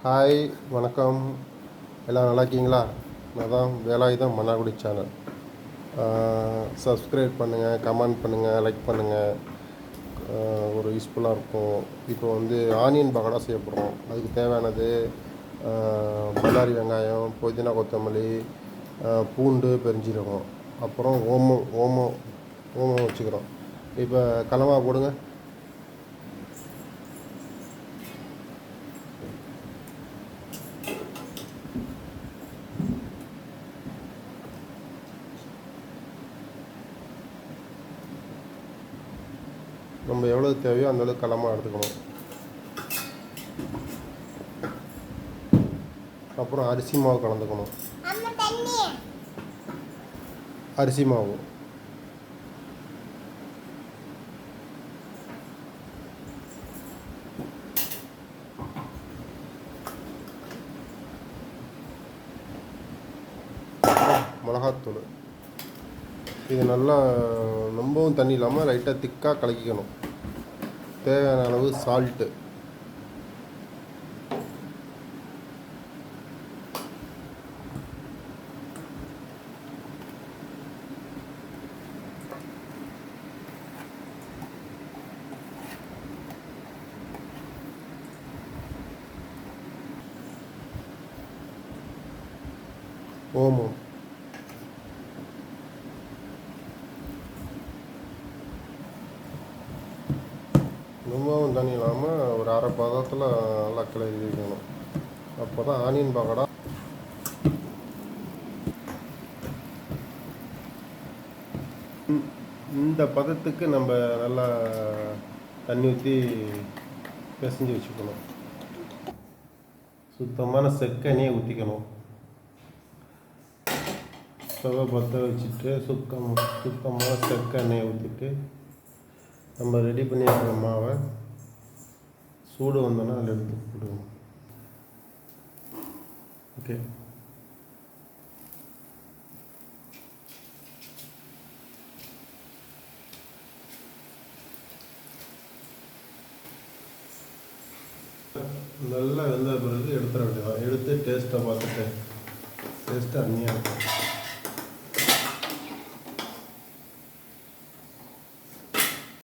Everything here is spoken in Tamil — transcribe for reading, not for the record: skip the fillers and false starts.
ஹாய், வணக்கம். எல்லாம் நல்லா இருக்கீங்களா? நான் தான் வேலாயுதம் மன்னார்குடி சேனல். சப்ஸ்கிரைப் பண்ணுங்கள், கமெண்ட் பண்ணுங்கள், லைக் பண்ணுங்கள். ஒரு யூஸ்ஃபுல்லாக இருக்கும். இப்போ வந்து ஆனியன் பக்கோடா செய்ய போகிறோம். அதுக்கு தேவையானது பல்லாரி வெங்காயம், புதினா, கொத்தமல்லி, பூண்டு, பெருஞ்சீரகம், அப்புறம் ஓமம் வச்சுக்கிறோம். இப்போ கலமா போடுங்க. நம்ம எவ்வளோ தேவையோ அந்தளவுக்கு கலமாக எடுத்துக்கணும். அப்புறம் அரிசி மாவு கலந்துக்கணும். அரிசி மாவு, மிளகாத்தூள். இது நல்லா ரொம்பவும் தண்ணி இல்லாமல் லைட்டாக திக்காக கலக்கிக்கணும். தேவையான அளவு சால்ட்டு, ஓமம், ரொம்பவும் தண்ணி இல்லாமல் ஒரு அரை பதத்தில் நல்லா கிளறி வைக்கணும். அப்போ தான் ஆனியன் பக்கோடா இந்த பதத்துக்கு நம்ம நல்லா தண்ணி ஊற்றி பிசைஞ்சு வச்சுக்கணும். சுத்தமான செக்கெண்ணெயை ஊற்றிக்கணும். ஸ்டவ்வை பற்ற வச்சுட்டு சுத்தமாக செக்கெண்ணெயை ஊற்றிட்டு நம்ம ரெடி பண்ணி வைக்கிற மாவை சூடு வந்தோன்னா அதில் எடுத்து போடுவோம். ஓகே, நல்லா வெந்த பிறகு எடுத்துட வேண்டியதான். எடுத்து டேஸ்ட்டை பார்த்துட்டு டேஸ்ட்டு அருமையாக இருக்கும்.